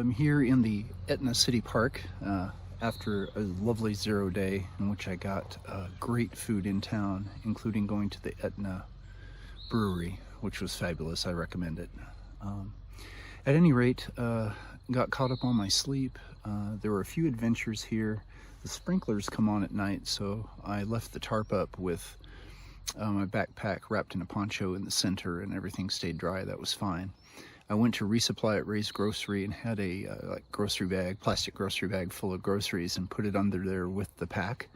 I'm here in the Etna City Park after a lovely 0 day in which I got great food in town, including going to the Etna Brewery, which was fabulous. I recommend it. At any rate, got caught up on my sleep. There were a few adventures here. The sprinklers come on at night, so I left the tarp up with my backpack wrapped in a poncho in the center, and everything stayed dry. That was fine. I went to resupply at Ray's Grocery and had a grocery bag, plastic grocery bag full of groceries, and put it under there with the pack,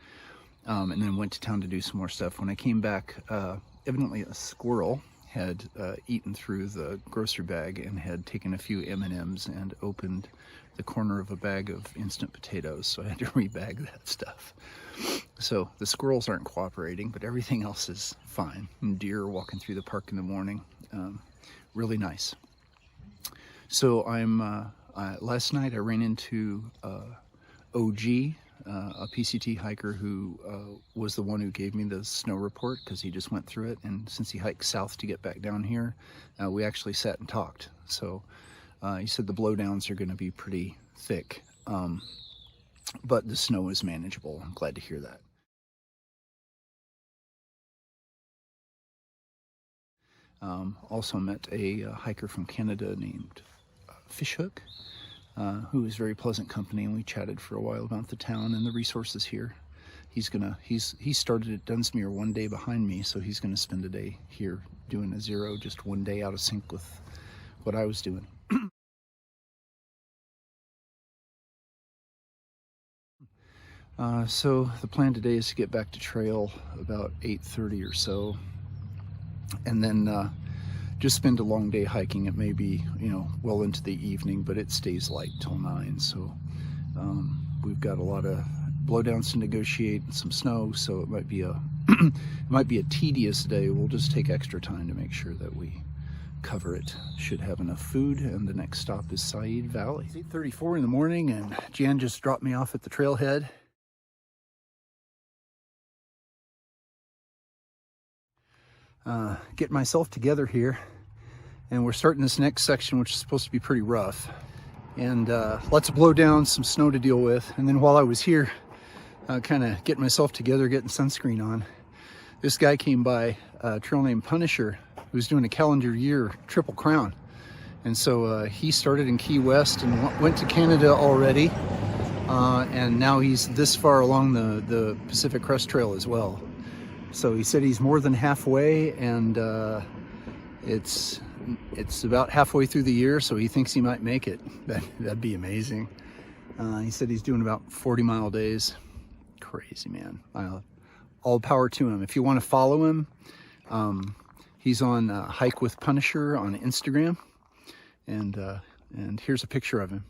and then went to town to do some more stuff. When I came back, evidently a squirrel had eaten through the grocery bag and had taken a few M&Ms and opened the corner of a bag of instant potatoes, so I had to rebag that stuff. So the squirrels aren't cooperating, but everything else is fine. And deer walking through the park in the morning, really nice. So last night I ran into OG, a PCT hiker who was the one who gave me the snow report because he just went through it, and since he hiked south to get back down here, we actually sat and talked. So he said the blowdowns are going to be pretty thick, but the snow is manageable. I'm glad to hear that. Also met a hiker from Canada named Fishhook, who is very pleasant company, and we chatted for a while about the town and the resources here. He started at Dunsmuir 1 day behind me, so he's gonna spend a day here doing a 0, just 1 day out of sync with what I was doing. So the plan today is to get back to trail about 8:30 or so, and then just spend a long day hiking. It may be, well into the evening, but it stays light till 9. So we've got a lot of blowdowns to negotiate and some snow, so it might be a tedious day. We'll just take extra time to make sure that we cover it. Should have enough food, and the next stop is Said Valley. It's 8:34 in the morning, and Jan just dropped me off at the trailhead. Get myself together here, and we're starting this next section, which is supposed to be pretty rough, and lots of blowdowns, some snow to deal with. And then while I was here kind of getting myself together, getting sunscreen on, this guy came by, a trail named Punisher, who's doing a calendar year Triple Crown. And so he started in Key West and went to Canada already, and now he's this far along the Pacific Crest Trail as well. So he said he's more than halfway, and it's about halfway through the year, so he thinks he might make it. That'd be amazing. He said he's doing about 40-mile days. Crazy, man. All power to him. If you want to follow him, he's on Hike with Punisher on Instagram, and here's a picture of him.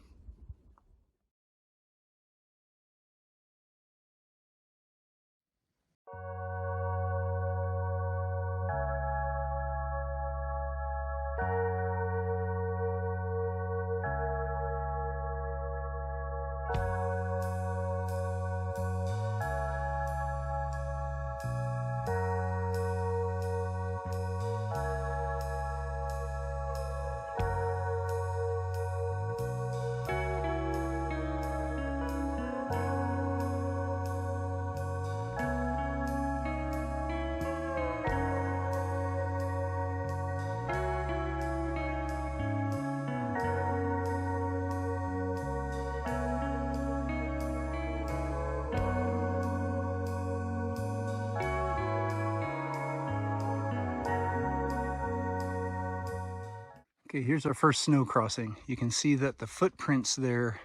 Okay, here's our first snow crossing. You can see that the footprints there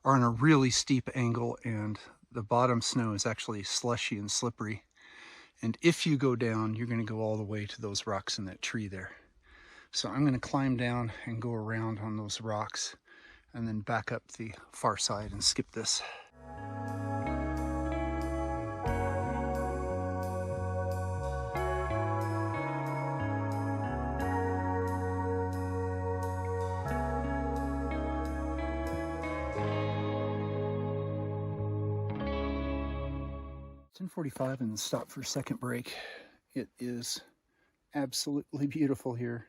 are on a really steep angle, and the bottom snow is actually slushy and slippery. And if you go down, you're going to go all the way to those rocks in that tree there. So I'm going to climb down and go around on those rocks, and then back up the far side and skip this. It's 10:45 and stop for a second break. It is absolutely beautiful here.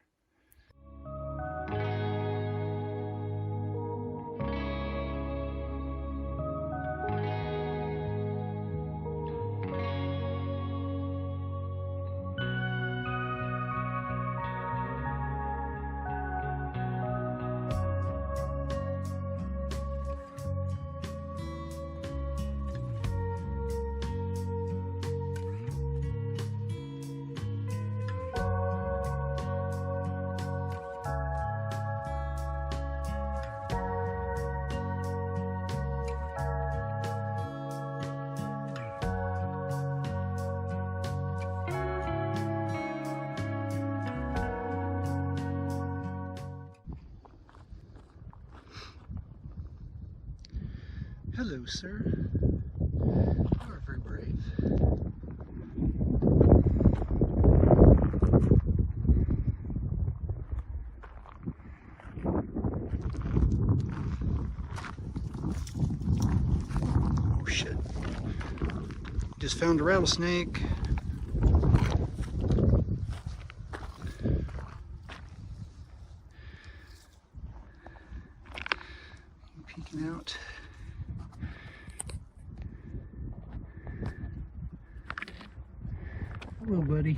Hello, sir. You are very brave. Oh shit. Just found a rattlesnake. Peeking out. Hello, buddy.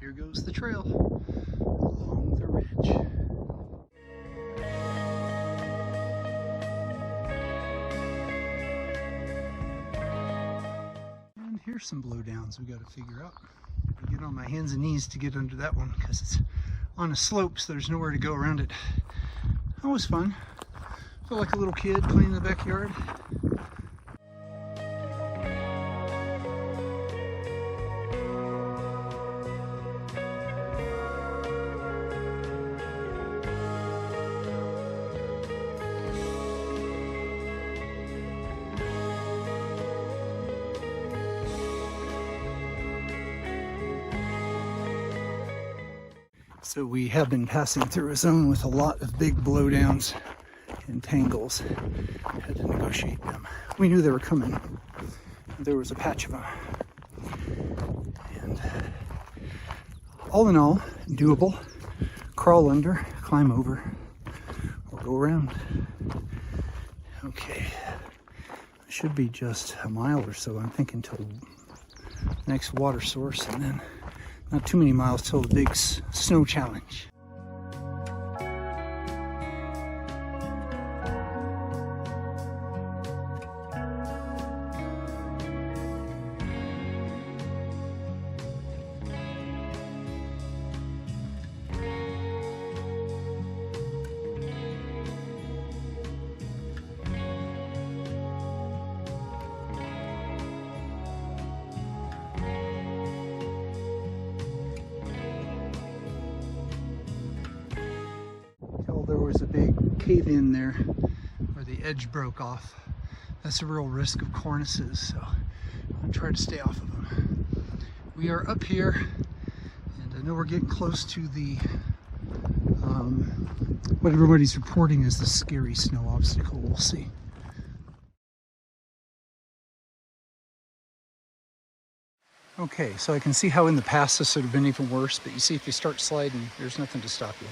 Here goes the trail along the ridge. And here's some blowdowns we got to figure out. I get on my hands and knees to get under that one because it's on a slope, so there's nowhere to go around it. That was fun. Felt like a little kid playing in the backyard. So we have been passing through a zone with a lot of big blowdowns and tangles. Had to negotiate them. We knew they were coming. There was a patch of them. And all in all, doable. Crawl under, climb over, or go around. Okay. It should be just a mile or so, I'm thinking, till the next water source, and then not too many miles till the big snow challenge. There was a big cave in there where the edge broke off. That's a real risk of cornices, so I'll try to stay off of them. We are up here, and I know we're getting close to the what everybody's reporting is the scary snow obstacle. We'll see. Okay, so I can see how in the past this would have been even worse, but you see if you start sliding, there's nothing to stop you.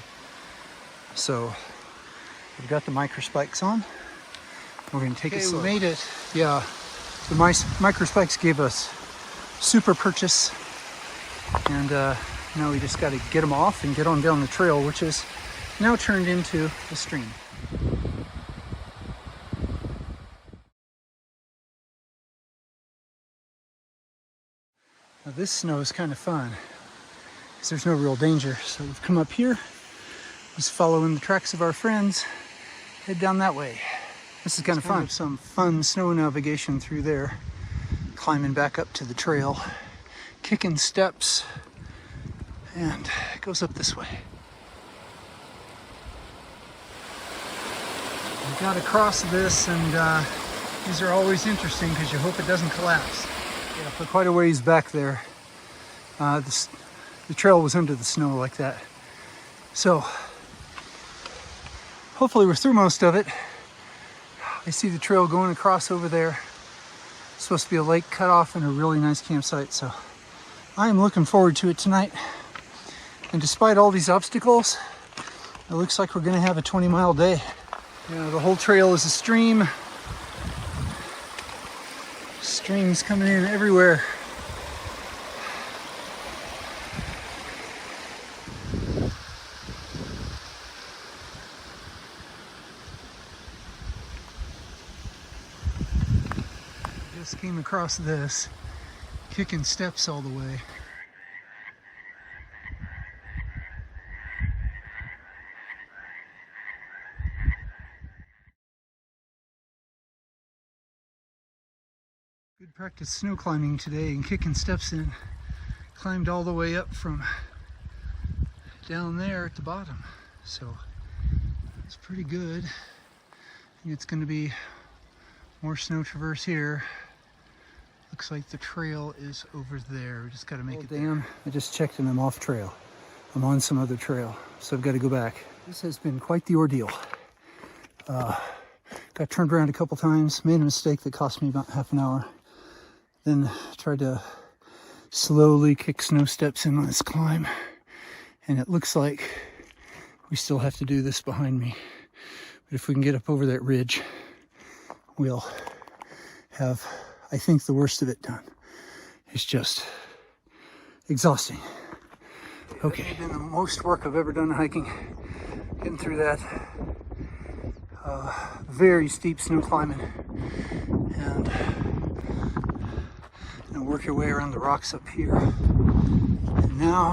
So we've got the micro spikes on. We're going to take it slow. We made it. Yeah, the micro spikes gave us super purchase, and now we just got to get them off and get on down the trail, which is now turned into a stream. Now this snow is kind of fun because there's no real danger. So we've come up here, just following the tracks of our friends, head down that way. This is kind of fun. Some fun snow navigation through there, climbing back up to the trail, kicking steps, and it goes up this way. We got to cross this, and these are always interesting because you hope it doesn't collapse. Yeah, for quite a ways back there, The trail was under the snow like that. So hopefully we're through most of it. I see the trail going across over there. It's supposed to be a lake cut off and a really nice campsite. So I am looking forward to it tonight. And despite all these obstacles, it looks like we're gonna have a 20-mile day. You know, the whole trail is a stream. Streams coming in everywhere. Just came across this, kicking steps all the way. Good practice snow climbing today and kicking steps in. Climbed all the way up from down there at the bottom. So it's pretty good. I think it's going to be more snow traverse here. Looks like the trail is over there. We just got to make it down. I just checked and I'm off trail. I'm on some other trail, so I've got to go back. This has been quite the ordeal. Got turned around a couple times, made a mistake that cost me about half an hour. Then tried to slowly kick snow steps in on this climb. And it looks like we still have to do this behind me. But if we can get up over that ridge, we'll have, I think, the worst of it done. It's just exhausting. Okay. It's been the most work I've ever done hiking. Getting through that very steep snow climbing. And work your way around the rocks up here. And now,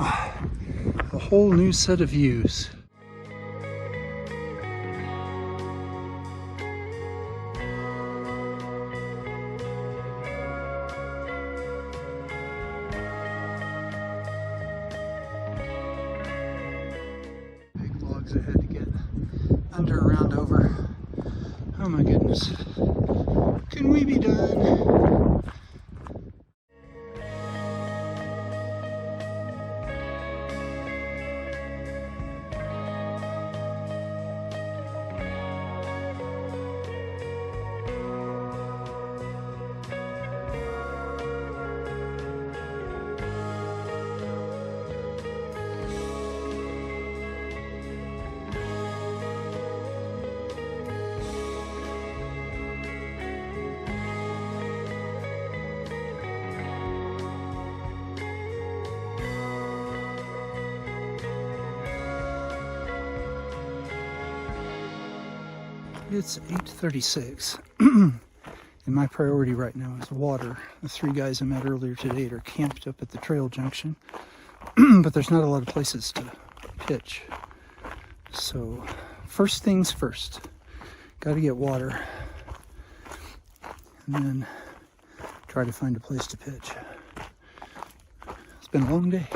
a whole new set of views. Big logs ahead to get under, around, over. Oh my goodness. Can we be done? It's 8:36, and my priority right now is water. The three guys I met earlier today are camped up at the trail junction, but there's not a lot of places to pitch. So first things first, got to get water, and then try to find a place to pitch. It's been a long day.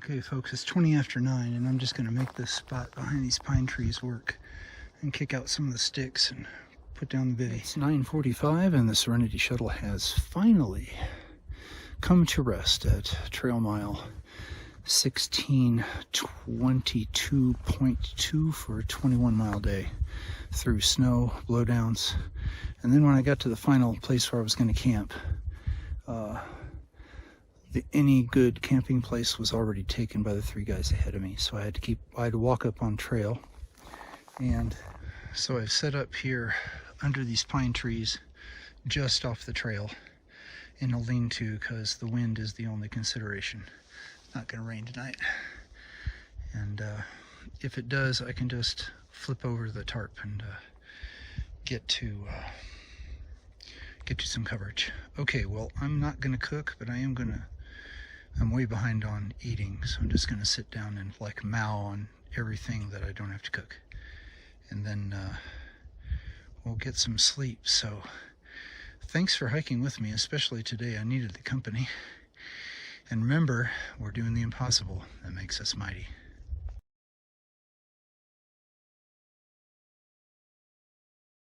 Okay folks, it's 20 after 9 and I'm just going to make this spot behind these pine trees work and kick out some of the sticks and put down the bivvy. It's 9:45 and the Serenity Shuttle has finally come to rest at trail mile 1622.2 for a 21-mile day through snow, blowdowns, and then when I got to the final place where I was going to camp, any good camping place was already taken by the three guys ahead of me, so I had to walk up on trail. And so I've set up here under these pine trees just off the trail in a lean-to because the wind is the only consideration. It's not going to rain tonight, and if it does, I can just flip over the tarp and get to some coverage. Okay, well, I'm not going to cook, but I'm way behind on eating, so I'm just going to sit down and like mow on everything that I don't have to cook. And then we'll get some sleep. So thanks for hiking with me, especially today. I needed the company. And remember, we're doing the impossible that makes us mighty.